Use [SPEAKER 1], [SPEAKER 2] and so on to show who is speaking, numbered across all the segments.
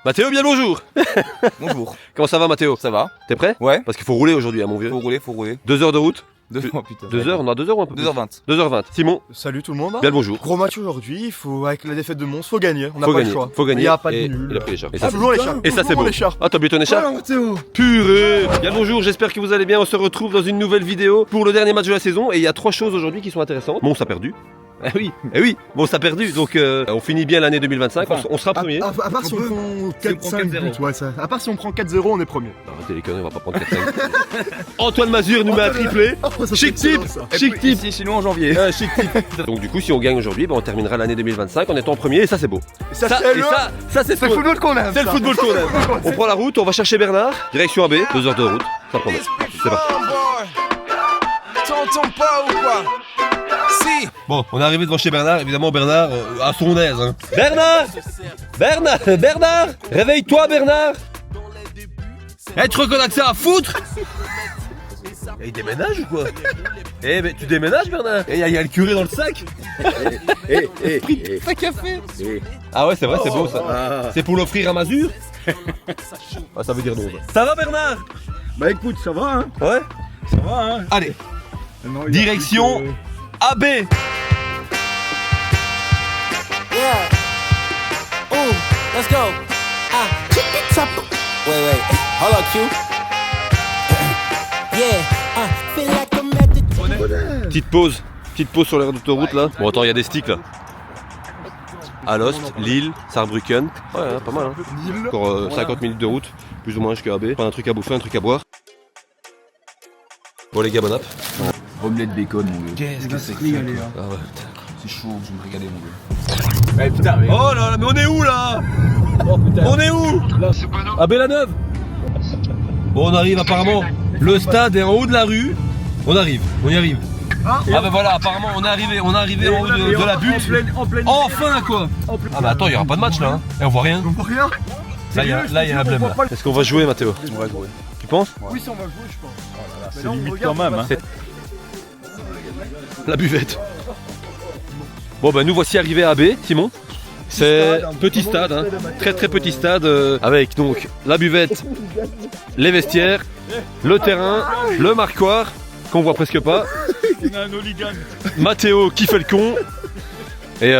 [SPEAKER 1] Mathéo, bien bonjour.
[SPEAKER 2] Bonjour.
[SPEAKER 1] Comment ça va Mathéo?
[SPEAKER 2] Ça va?
[SPEAKER 1] T'es prêt?
[SPEAKER 2] Ouais.
[SPEAKER 1] Parce qu'il faut rouler aujourd'hui, mon vieux.
[SPEAKER 2] Faut rouler.
[SPEAKER 1] 2 heures de route.
[SPEAKER 2] Oh putain.
[SPEAKER 1] 2 heures, on a 2 heures ou un peu plus?
[SPEAKER 2] 2h20.
[SPEAKER 1] 2h20. Simon,
[SPEAKER 3] Salut tout le monde.
[SPEAKER 1] bien le bonjour.
[SPEAKER 3] Gros match aujourd'hui, avec la défaite de Mons, faut gagner. On n'a
[SPEAKER 1] Faut
[SPEAKER 3] pas
[SPEAKER 1] gagner,
[SPEAKER 3] le choix.
[SPEAKER 1] faut gagner.
[SPEAKER 3] Il n'y a pas de
[SPEAKER 1] Et
[SPEAKER 3] nul.
[SPEAKER 1] il a pris l'écharpe. Et
[SPEAKER 3] Ah,
[SPEAKER 1] ça,
[SPEAKER 3] toujours l'écharpe.
[SPEAKER 1] et ça, c'est beau.
[SPEAKER 3] l'écharpe.
[SPEAKER 1] Ah, t'as oublié ton écharpe?
[SPEAKER 3] Voilà, Mathéo.
[SPEAKER 1] Purée. Bien le bonjour, j'espère que vous allez bien. On se retrouve dans une nouvelle vidéo pour le dernier match de la saison. Et il y a 3 choses aujourd'hui qui sont intéressantes. Bon, ça a perdu. Eh oui, bon, ça a perdu. Donc, on finit bien l'année 2025.
[SPEAKER 2] Enfin,
[SPEAKER 1] on sera premier.
[SPEAKER 3] À part si on prend 4-5 buts, ouais, ça. À part si on prend 4-0, on est premier.
[SPEAKER 1] Arrêtez les conneries, on va pas prendre 4-5. Antoine Mazur nous met un triplé. Chic type. Chic type.
[SPEAKER 2] Ici chez nous en janvier.
[SPEAKER 1] Chic type. Donc du coup si on gagne aujourd'hui, on terminera l'année 2025 en étant premier et ça c'est beau.
[SPEAKER 3] Ça,
[SPEAKER 1] Ça,
[SPEAKER 3] c'est
[SPEAKER 1] et ça c'est
[SPEAKER 3] le football qu'on aime.
[SPEAKER 1] C'est le football qu'on aime. On prend la route, on va chercher Bernard, direction AB, 2 heures de route, ça promet. C'est parti.
[SPEAKER 4] T'entends pas ou quoi? Si.
[SPEAKER 1] Bon, on est arrivé devant chez Bernard, évidemment Bernard à son aise. Hein. Bernard, réveille-toi Bernard. Tu crois qu'on a que ça à foutre? Il déménage ou quoi? Mais tu déménages Bernard? Il y a le curé dans le sac. Sac café. Ah ouais c'est vrai, c'est beau ça. C'est pour l'offrir à Mazur? Ah, ça veut dire non. Ça va Bernard?
[SPEAKER 3] Bah écoute, ça va, hein.
[SPEAKER 1] Ouais.
[SPEAKER 3] Ça va, hein.
[SPEAKER 1] Allez,
[SPEAKER 3] Non, il y a
[SPEAKER 1] direction
[SPEAKER 3] plus
[SPEAKER 1] AB.
[SPEAKER 4] Yeah. Ooh, let's go. Keep it up. Wait. Hold on, Q. Yeah. Feel like I'm at the
[SPEAKER 1] Petite pause sur l'aire d'autoroute là. Bon attends, il y a des sticks là. Alost, Lille, Saarbrücken. Ouais, hein, pas mal. Hein.
[SPEAKER 3] Lille.
[SPEAKER 1] Encore 50 minutes de route, plus ou moins jusqu'à AB. Prendre un truc à bouffer, un truc à boire. Bon les gars, bon app.
[SPEAKER 2] Omelette bacon mon gars.
[SPEAKER 3] Qu'est-ce que c'est que ça,
[SPEAKER 1] Ah ouais.
[SPEAKER 2] C'est chaud, je vais me régaler mon gars.
[SPEAKER 3] putain, mais.
[SPEAKER 1] Oh là là, mais on est où là? On est où? AB la Neuve. Bon on arrive apparemment. Le stade est en haut de la rue. On y arrive. Ah bah voilà, apparemment on est arrivé en haut de la butte.
[SPEAKER 3] En pleine.
[SPEAKER 1] Enfin quoi. Ah bah attends, il y aura pas de match là. Hein. Et on voit rien.
[SPEAKER 3] On voit rien.
[SPEAKER 1] Là il y a un blême là. Est-ce qu'on va jouer Mathéo?
[SPEAKER 2] On va jouer.
[SPEAKER 1] Tu penses?
[SPEAKER 3] Oui, si on va jouer, je pense.
[SPEAKER 2] C'est limite quand même. Hein.
[SPEAKER 1] La buvette. Bon bah nous voici arrivés à AB, Simon. C'est petit stade, hein. Très petit stade avec donc la buvette, les vestiaires, le terrain, le marquoir qu'on voit presque pas. Mathéo qui fait le con. Et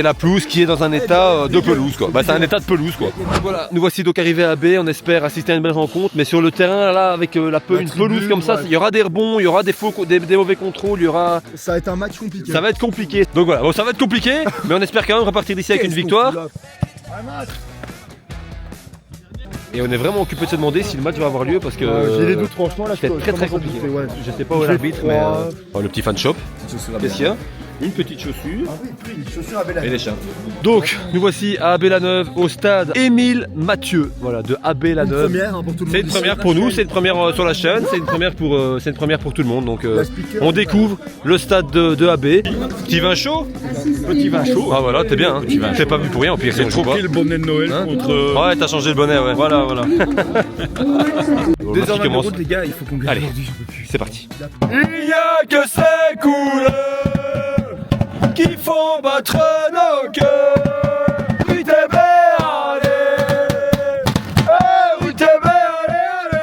[SPEAKER 1] la pelouse qui est dans un état de pelouse quoi. Bah c'est un état de pelouse quoi. Voilà, nous voici donc arrivés à B, on espère assister à une belle rencontre, mais sur le terrain là avec une pelouse comme ça, il y aura des rebonds, il y aura des mauvais contrôles, il y aura.
[SPEAKER 3] Ça va être un match compliqué.
[SPEAKER 1] Ça va être compliqué. Donc voilà, bon, ça va être compliqué, mais on espère quand même repartir d'ici avec une victoire. Et on est vraiment occupé de se demander si le match va avoir lieu parce que
[SPEAKER 3] J'ai des doutes, franchement, là,
[SPEAKER 1] c'est très compliqué.
[SPEAKER 3] Ouais.
[SPEAKER 1] Je sais pas où est l'arbitre, mais le petit fan shop. Qu'est-ce qu'il y a? Une petite chaussure
[SPEAKER 3] Ah oui, puis les chaussures à Bella.
[SPEAKER 1] et les chats. Donc, nous voici à AB-la-Neuve au stade Émile Mathieu. Voilà, de AB-la-Neuve.
[SPEAKER 3] Première hein, pour tout le monde.
[SPEAKER 1] C'est une première pour nous, c'est une première sur la chaîne, c'est une première pour tout le monde. Donc, on découvre le stade de AB. Petit vin chaud.
[SPEAKER 2] Petit vin chaud.
[SPEAKER 1] Ah voilà, t'es bien. Hein. T'es pas vu pour rien, au pire, si on joue pas.
[SPEAKER 2] le bonnet de Noël
[SPEAKER 1] Hein
[SPEAKER 2] contre.
[SPEAKER 1] Ouais, t'as changé le bonnet, ouais. Voilà.
[SPEAKER 2] Deux heures
[SPEAKER 1] Qui
[SPEAKER 2] de
[SPEAKER 1] commence.
[SPEAKER 2] route les gars, il faut qu'on gagne
[SPEAKER 1] Allez,
[SPEAKER 2] aujourd'hui, j'en peux plus.
[SPEAKER 1] c'est parti. Il y a que ces couleurs qui font battre nos cœurs. Oui, t'es allez. Oui, t'es allez.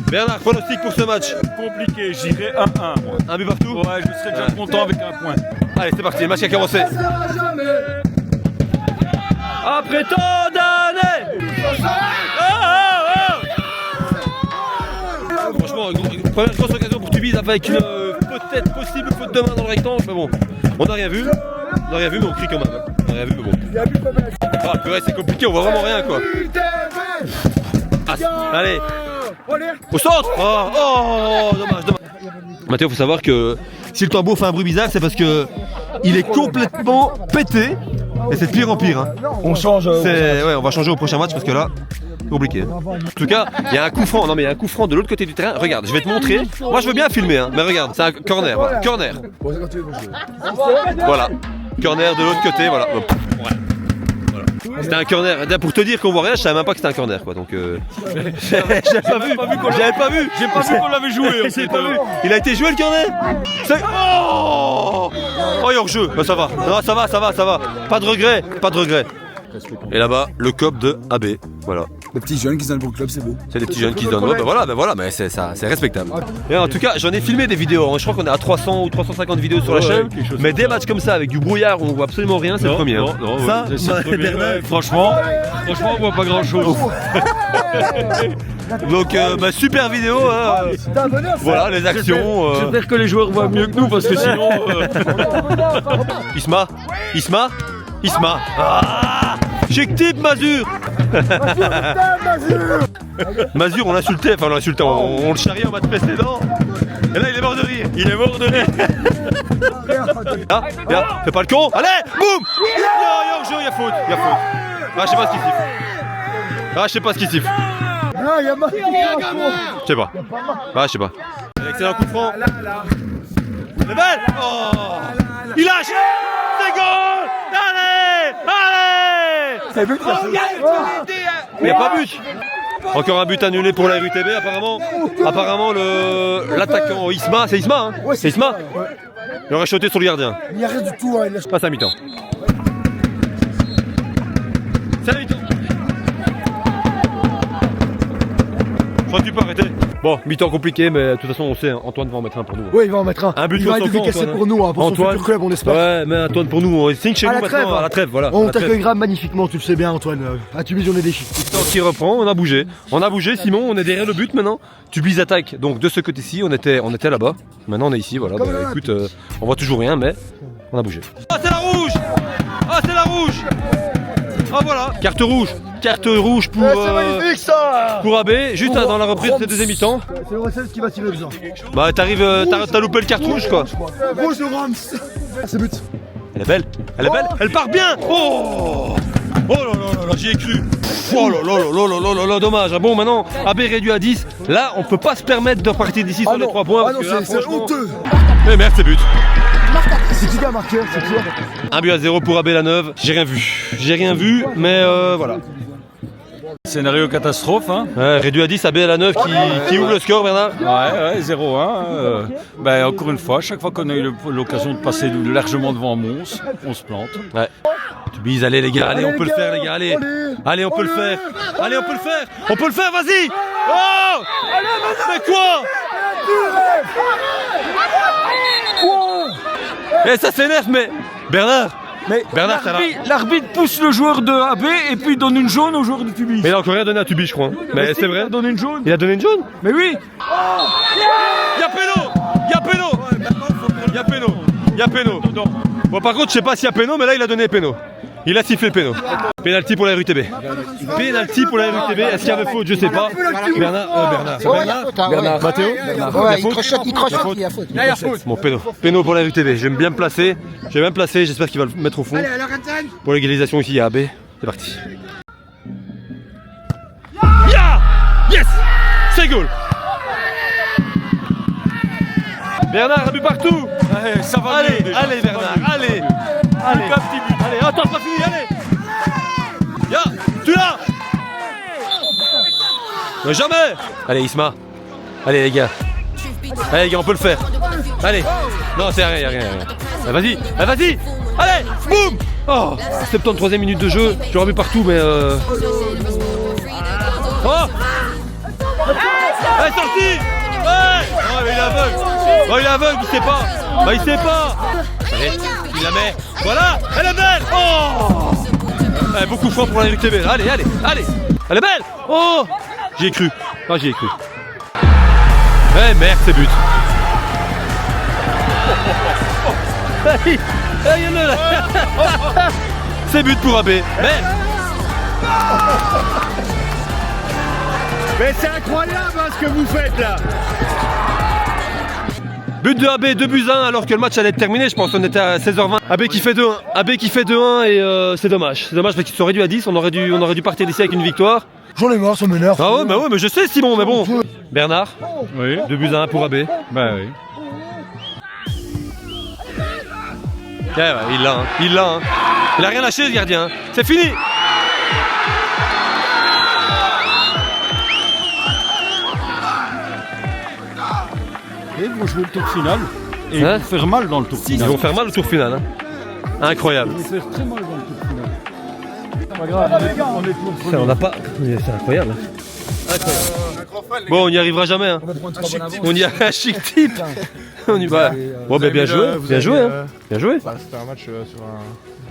[SPEAKER 1] Bernard, pronostic pour ce match.
[SPEAKER 5] Compliqué, j'irai 1-1 moi.
[SPEAKER 1] Un but partout.
[SPEAKER 5] Ouais, je serais déjà content avec un point.
[SPEAKER 1] Allez, c'est parti, le match a commencé. Après tant d'années. Franchement, première grosse occasion pour Tubize avec une peut-être possible faute de main dans le rectangle, mais bon, on n'a rien vu. On n'a rien vu, mais on crie quand même. On n'a rien vu, mais bon. Ah, purée, c'est compliqué, on voit vraiment rien quoi. Ah, allez, au centre. Oh, dommage. Mathéo, faut savoir que si le tambour fait un bruit bizarre, c'est parce que il est complètement pété. Et c'est de pire en pire. Hein.
[SPEAKER 3] On change.
[SPEAKER 1] Ouais, on va changer au prochain match parce que là, compliqué. En tout cas, il y a un coup franc. Non, mais il y a un coup franc de l'autre côté du terrain. Regarde, je vais te montrer. Moi, je veux bien filmer, hein. Mais regarde, c'est un corner. Voilà. Corner. Voilà. Corner de l'autre côté. Voilà. Hop. Ouais. Voilà. C'était un corner. Pour te dire qu'on voit rien, je savais même pas que c'était un corner, quoi. Donc, j'avais pas vu.
[SPEAKER 5] J'ai pas vu qu'on l'avait joué en fait.
[SPEAKER 1] Il a été joué le corner. Oh, il est hors jeu. Bah, ça va. Non, ça va. Pas de regret. Et là-bas, le COP de AB. Voilà.
[SPEAKER 3] Les petits jeunes qui sont dans le bon club, c'est beau.
[SPEAKER 1] C'est des petits jeunes qui se donnent. Ouais, ben voilà, mais c'est ça, c'est respectable. Et en tout cas, j'en ai filmé des vidéos. Hein. Je crois qu'on est à 300 ou 350 vidéos sur la chaîne. Mais des matchs comme ça avec du brouillard où on voit absolument rien, c'est le premier. Hein.
[SPEAKER 5] Ça, franchement, on voit pas grand chose.
[SPEAKER 1] Donc, super vidéo. Hein. Voilà, les actions.
[SPEAKER 5] J'espère que les joueurs voient mieux que nous parce que sinon.
[SPEAKER 1] Isma. Ah, chic type, Mazur. Mazur, on l'insultait, on le charriait en match précédent. Et là, il est mort de rire. Ah, fais pas le con. Allez, boum. Il y a faute. Ah, je sais pas ce qu'il siffle. Je sais pas. Ah, je sais pas. Excellent coup de franc. C'est belle. Oh. Il lâche. C'est goal. Allez.
[SPEAKER 3] C'est but,
[SPEAKER 1] Mais y a pas but. Encore un but annulé pour la RUTB apparemment. Apparemment l'attaquant Isma, c'est Isma hein.
[SPEAKER 3] Ouais,
[SPEAKER 1] c'est Isma. Il aurait sauté sur le gardien.
[SPEAKER 3] Il n'y a rien du tout, hein, il lâche.
[SPEAKER 1] Passe à mi-temps. C'est la mi-temps. Je crois que tu peux arrêter. Bon, mi-temps compliqué, mais de toute façon on sait, Antoine va en mettre un pour nous.
[SPEAKER 3] Oui, il va en mettre un.
[SPEAKER 1] Un but
[SPEAKER 3] il va être décaissé pour nous, hein, pour son futur club, on espère.
[SPEAKER 1] Ouais, mais Antoine pour nous, on signe chez nous maintenant à la trêve, voilà.
[SPEAKER 3] On t'accueillera magnifiquement, tu le sais bien, Antoine. À Tubize, on est des chiffres.
[SPEAKER 1] Temps qui reprend, on a bougé, Simon, on est derrière le but maintenant. Tubize attaque, donc de ce côté-ci, on était là-bas. Maintenant on est ici, voilà. Bah, écoute, on voit toujours rien, mais on a bougé. Ah, c'est la rouge. Ah voilà, carte rouge pour AB, juste dans la reprise de deuxième mi-temps.
[SPEAKER 3] C'est le Russell qui va tirer besoin.
[SPEAKER 1] Bah t'as loupé le carte rouge quoi.
[SPEAKER 3] Rouge de Rams. C'est but.
[SPEAKER 1] Elle est belle, elle part bien. Oh là, j'y ai cru. Oh là, dommage. Bon maintenant, AB réduit à 10. Là, on peut pas se permettre de repartir d'ici sur les 3 points.
[SPEAKER 3] Ah non, c'est honteux.
[SPEAKER 1] Mais merde, c'est but.
[SPEAKER 3] C'est qui a marqué, c'est clair.
[SPEAKER 1] 1-0 pour AB la Neuve. J'ai rien vu, mais voilà.
[SPEAKER 5] Scénario catastrophe, hein.
[SPEAKER 1] Ouais, réduit à 10, AB à la Neuve qui ouvre le score, Bernard.
[SPEAKER 5] Ouais, 0-1. Ben, encore une fois, chaque fois qu'on a eu l'occasion de passer largement devant Mons, on se plante.
[SPEAKER 1] Ouais. Tubize, allez les gars, allez, on peut le faire les gars, allez. Allez, on peut le faire. On peut le faire, vas-y. Oh. Mais quoi? Eh, ça s'énerve, mais Bernard,
[SPEAKER 5] l'arbitre pousse le joueur de AB et puis donne une jaune au joueur de Tubize.
[SPEAKER 1] Mais il a encore rien donné à Tubize, je crois. Hein. Mais c'est vrai.
[SPEAKER 5] Il a donné une jaune.
[SPEAKER 1] Il a donné une jaune?
[SPEAKER 5] Mais oui.
[SPEAKER 1] Il y a péno. Bon, par contre, je sais pas s'il y a péno, mais là, il a donné péno. Il a sifflé le péno. Pénalty pour la RUTB. Est-ce qu'il y avait faute? Je sais pas. Bernard. Mathéo.
[SPEAKER 3] Il y a faute.
[SPEAKER 1] Bon, péno pour la RUTB. J'aime bien me placer. J'espère qu'il va le mettre au fond. Pour l'égalisation ici, il y a AB. C'est parti. Yes. C'est goal. Bernard a bu partout.
[SPEAKER 5] Ouais, ça va.
[SPEAKER 1] Allez Bernard, allez, attends, pas fini, allez. Tu l'as. Mais jamais. Allez Isma. Allez les gars, on peut le faire. Allez. Non, c'est rien, rien. Vas-y. Allez, boum. Oh, 73e minute de jeu. J'aurais vu partout, mais Oh. Elle est sortie. Ouais. Oh, mais il est aveugle. Il sait pas. Allez, il la met. Voilà, elle est belle. Oh. Allez, beaucoup franc pour la RUTB. Allez. Elle est belle. Oh. J'y ai cru. Eh merde, c'est but. C'est but pour AB. Merde.
[SPEAKER 2] Mais c'est incroyable hein, ce que vous faites là.
[SPEAKER 1] But de AB, 2-1 alors que le match allait être terminé, je pense qu'on était à 16h20. AB qui fait 2-1 et c'est dommage. C'est dommage parce qu'il serait réduit à 10, on aurait dû partir d'ici avec une victoire.
[SPEAKER 3] J'en ai marre, ça m'énerve.
[SPEAKER 1] Ah ouais, mais je sais Simon, mais bon. Bernard,
[SPEAKER 5] Oui.
[SPEAKER 1] 2-1 pour AB.
[SPEAKER 5] Ben oui.
[SPEAKER 1] Ouais, il l'a. Il a rien lâché ce gardien. C'est fini.
[SPEAKER 5] Et ils vont jouer le tour final. Et ils vont faire mal dans le tour final.
[SPEAKER 1] Ils vont faire mal au tour final. Hein. Incroyable.
[SPEAKER 5] Ils vont faire très mal dans le tour final. pas grave, on est toujours
[SPEAKER 1] Putain, on n'a pas. C'est incroyable. Bon, on n'y arrivera jamais. Hein. On y a un chic type. On y va. Bon, ben bien joué. Bien joué. Hein. Bien joué.
[SPEAKER 3] C'était un match sur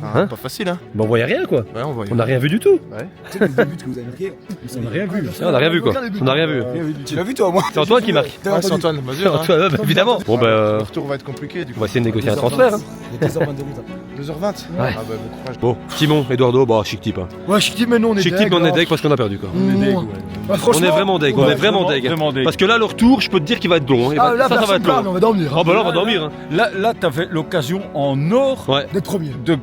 [SPEAKER 1] Hein
[SPEAKER 3] pas facile, hein.
[SPEAKER 1] Bon, on voyait rien quoi.
[SPEAKER 3] Ouais, on voyait.
[SPEAKER 1] On n'a rien vu du tout.
[SPEAKER 3] Ouais.
[SPEAKER 5] On n'a rien vu.
[SPEAKER 1] On n'a rien vu quoi. On n'a rien vu.
[SPEAKER 6] Tu l'as vu toi, moi?
[SPEAKER 1] C'est Antoine qui marque.
[SPEAKER 3] Ouais, c'est Antoine, mesure. Hein.
[SPEAKER 1] Antoine, évidemment. Bon,
[SPEAKER 3] Le
[SPEAKER 1] ben.
[SPEAKER 3] retour va être compliqué du
[SPEAKER 1] On
[SPEAKER 3] coup.
[SPEAKER 1] va essayer de négocier un transfert. Hein.
[SPEAKER 3] 2h20.
[SPEAKER 1] Ouais.
[SPEAKER 3] Ah bah bon courage.
[SPEAKER 1] Bon, Simon, Eduardo, bah chic type. Hein.
[SPEAKER 3] Ouais, je dis mais non, on est
[SPEAKER 1] Chic type, mais on est deg parce qu'on a perdu quoi. On est vraiment deg, on est vraiment deg.
[SPEAKER 5] Vraiment deg.
[SPEAKER 1] Parce que là, le retour, je peux te dire qu'il va être long. Hein.
[SPEAKER 3] Ah là,
[SPEAKER 1] Ça va être long.
[SPEAKER 3] on va dormir.
[SPEAKER 1] Oh bah là, on va dormir. Hein.
[SPEAKER 5] Là, t'avais l'occasion en or
[SPEAKER 1] Ouais.
[SPEAKER 3] D'être premier.
[SPEAKER 5] de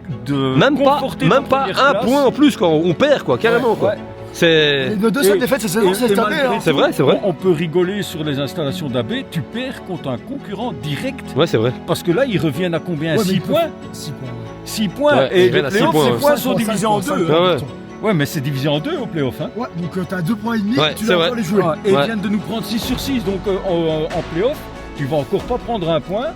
[SPEAKER 1] Même pas
[SPEAKER 5] conforter ta première
[SPEAKER 1] un
[SPEAKER 5] place.
[SPEAKER 1] point en plus quoi. On perd quoi, carrément quoi.
[SPEAKER 5] Ouais.
[SPEAKER 1] C'est.
[SPEAKER 3] Nos deux seules défaites cette saison, c'est cette année.
[SPEAKER 5] malgré
[SPEAKER 3] Hein.
[SPEAKER 1] C'est vrai, c'est vrai.
[SPEAKER 5] On peut rigoler sur les installations d'AB, tu perds contre un concurrent direct.
[SPEAKER 1] Ouais, c'est vrai.
[SPEAKER 5] Parce que là, ils reviennent à combien?
[SPEAKER 3] Ouais, mais
[SPEAKER 5] 6
[SPEAKER 3] ils
[SPEAKER 5] points
[SPEAKER 3] 6 points.
[SPEAKER 5] 6 points.
[SPEAKER 1] Ouais, ils
[SPEAKER 5] Et
[SPEAKER 1] reviennent
[SPEAKER 5] les
[SPEAKER 1] à 6
[SPEAKER 5] playoffs,
[SPEAKER 1] points,
[SPEAKER 5] ces
[SPEAKER 1] ouais.
[SPEAKER 5] points sont divisés en
[SPEAKER 3] cinq,
[SPEAKER 5] deux.
[SPEAKER 3] cinq,
[SPEAKER 1] Ouais, ouais.
[SPEAKER 5] Ouais, mais c'est divisé en deux au playoff. Hein.
[SPEAKER 3] Ouais, donc t'as 2 points et demi,
[SPEAKER 1] Ouais,
[SPEAKER 3] tu
[SPEAKER 1] c'est
[SPEAKER 3] vas
[SPEAKER 1] vrai.
[SPEAKER 3] encore les jouer.
[SPEAKER 5] Et
[SPEAKER 1] Ouais.
[SPEAKER 5] ils viennent de nous prendre 6 sur 6. Donc en playoff, tu vas encore pas prendre un point.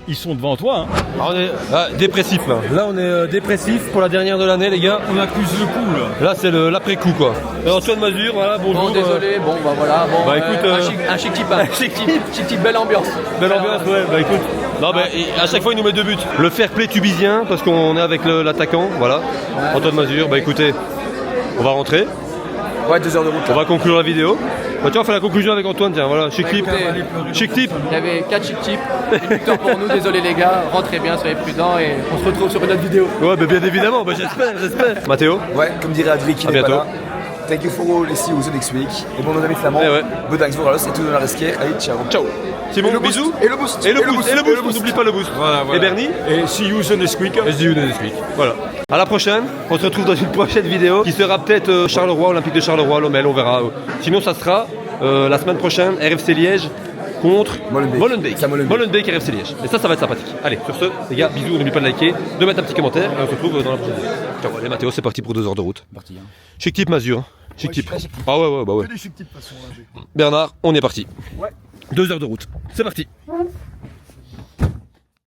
[SPEAKER 5] Ils sont devant toi. Hein.
[SPEAKER 1] Alors, on est dépressif là. Là, on est dépressif pour la dernière de l'année, les gars.
[SPEAKER 5] On accuse le coup là.
[SPEAKER 1] Là, c'est l'après-coup quoi. Antoine Mazur, voilà, bonjour.
[SPEAKER 7] Bon, désolé, bon, bah voilà. Bon,
[SPEAKER 1] Bah, écoute,
[SPEAKER 7] un chic type, chic type, belle ambiance.
[SPEAKER 1] Belle ambiance, ouais, bah écoute. Non, bah, à chaque fois, il nous met 2 buts. Le fair play tubisien, parce qu'on est avec l'attaquant, voilà. Antoine Mazur, bah écoutez, on va rentrer.
[SPEAKER 6] Ouais, 2 heures de route.
[SPEAKER 1] On va conclure la vidéo. Bah, tiens, on fait la conclusion avec Antoine, tiens, voilà. Chic type. Chic type.
[SPEAKER 7] Il y avait 4 chic types. Une victoire pour nous, désolé les gars. Rentrez bien, soyez prudents et on se retrouve sur une autre vidéo.
[SPEAKER 1] Ouais, bah bien évidemment, bah j'espère. Mathéo.
[SPEAKER 6] Ouais, comme dirait Adric qui
[SPEAKER 1] À
[SPEAKER 6] n'est pas
[SPEAKER 1] bientôt.
[SPEAKER 6] là. Thank you for all, les see you next week. Et bon, nos amis flamands,
[SPEAKER 1] Eh ouais.
[SPEAKER 6] bedankt voor alles et tout dans la resquière. Allez, ciao.
[SPEAKER 1] Ciao. Simon,
[SPEAKER 6] Et le boost,
[SPEAKER 1] bisous.
[SPEAKER 6] et le boost,
[SPEAKER 1] Et le boost, on n'oublie pas le boost.
[SPEAKER 5] Voilà.
[SPEAKER 1] Et Bernie.
[SPEAKER 5] Et see you the next week.
[SPEAKER 1] See you next week. Voilà. À la prochaine. On se retrouve dans une prochaine vidéo qui sera peut-être Charleroi, Olympique de Charleroi, Lommel, on verra. Sinon, ça sera la semaine prochaine RFC Liège contre
[SPEAKER 6] Molenbeek. Ça, Molenbeek.
[SPEAKER 1] Molenbeek RFC Liège. Et ça va être sympathique. Allez, sur ce, les gars, bisous, n'oubliez pas de liker, de mettre un petit commentaire et on se retrouve dans la prochaine vidéo. Ciao, allez Mathéo, c'est parti pour 2 heures de route. Chic type Mazur. Hein. Chic type. Ah ouais, bah ouais.
[SPEAKER 3] Que des chic types, de toute façon, là.
[SPEAKER 1] Bernard, on est parti. 2 heures de route. C'est parti.